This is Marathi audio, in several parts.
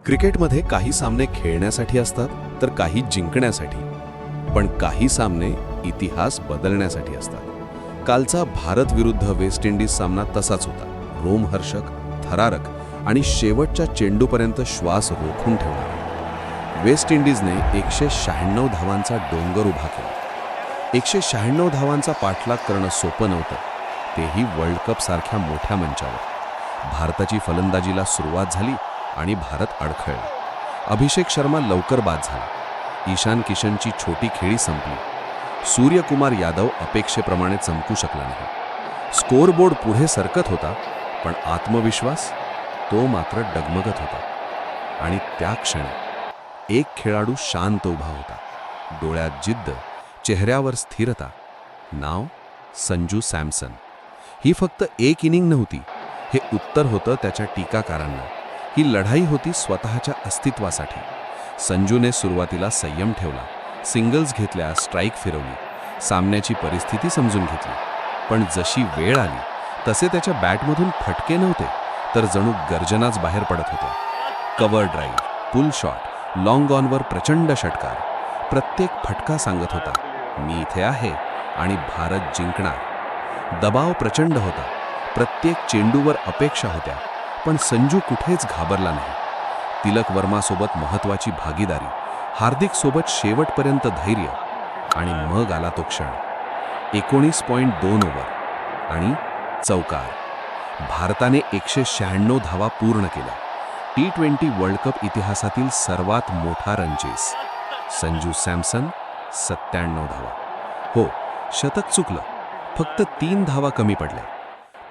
क्रिकेटमध्ये काही सामने खेळण्यासाठी असतात तर काही जिंकण्यासाठी, पण काही सामने इतिहास बदलण्यासाठी असतात. कालचा भारत विरुद्ध वेस्ट इंडिज सामना तसाच होता. रोमहर्षक, थरारक आणि शेवटच्या चेंडूपर्यंत श्वास रोखून ठेवणारा. वेस्ट इंडिजने 196 धावांचा डोंगर उभा केला. 196 धावांचा पाठलाग करणं सोपं नव्हतं, तेही वर्ल्ड कप सारख्या मोठ्या मंचावर. भारताची फलंदाजीला सुरुवात झाली आणि भारत अडखळला. अभिषेक शर्मा लवकर बाद झाला. ईशान किशनची छोटी खेळी संपली. सूर्यकुमार यादव अपेक्षेप्रमाणे चमकू शकला नाही. स्कोअरबोर्ड पुढे सरकत होता, पण आत्मविश्वास तो मात्र डगमगत होता. आणि त्या क्षणी एक खेळाडू शांत उभा होता. डोळ्यात जिद्द, चेहऱ्यावर स्थिरता. नाव संजू सॅमसन. ही फक्त एक इनिंग नव्हती, हे उत्तर होतं त्याच्या टीकाकारांना. ही लढाई होती स्वतःच्या अस्तित्वासाठी. संजूने सुरुवातीला संयम ठेवला. सिंगल्स घेतल्या, स्ट्राईक फिरवली, सामन्याची परिस्थिती समजून घेतली. पण जशी वेळ आली तसे त्याच्या बॅटमधून फटके नव्हते, तर जणू गर्जनाच बाहेर पडत होत्या. Cover drive, pull shot, long ऑनवर प्रचंड षटकार. प्रत्येक फटका सांगत होता, मी इथे आहे आणि भारत जिंकणार. दबाव प्रचंड होता. प्रत्येक चेंडूवर अपेक्षा होत्या, पण संजू कुठेच घाबरला नाही. तिलक वर्मासोबत महत्त्वाची भागीदारी, हार्दिकसोबत शेवटपर्यंत धैर्य. आणि मग आला तो क्षण. 19.2 ओव्हर आणि चौकार. भारताने 196 धावा पूर्ण केल्या. T20 वर्ल्ड कप इतिहासातील सर्वात मोठा रनचेस. संजू सॅमसन 97 धावा. हो, शतक चुकलं, फक्त 3 धावा कमी पडल्या.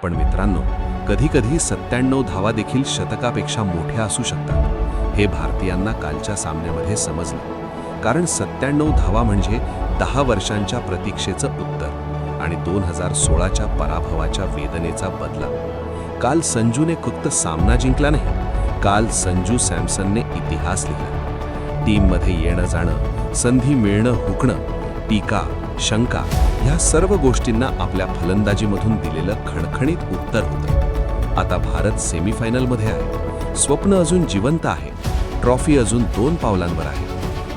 पण मित्रांनो, कधीकधी 97 धावा देखील शतकापेक्षा मोठ्या असू शकतात. हे भारतीयांना कालच्या सामन्यामध्ये समजलं. कारण 97 धावा म्हणजे 10 वर्षांच्या प्रतीक्षेचं उत्तर आणि 2016च्या पराभवाच्या वेदनेचा बदला. काल संजूने फक्त सामना जिंकला नाही, काल संजू सॅमसनने इतिहास लिहिला. टीममध्ये येणं जाणं, संधी मिळणं हुकणं, टीका, शंका, ह्या सर्व गोष्टींना आपल्या फलंदाजीमधून दिलेलं खणखणीत उत्तर होतं. आता भारत सेमीफायनलमध्ये आहे. स्वप्न अजून जिवंत आहे. ट्रॉफी अजून 2 पावलांवर आहे.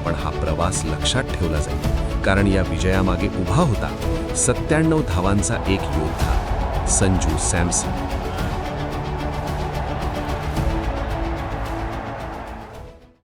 पण हा प्रवास लक्षात ठेवला जाईल, कारण या विजयामागे उभा होता 97 धावांचा एक योद्धा, संजू सॅमसन.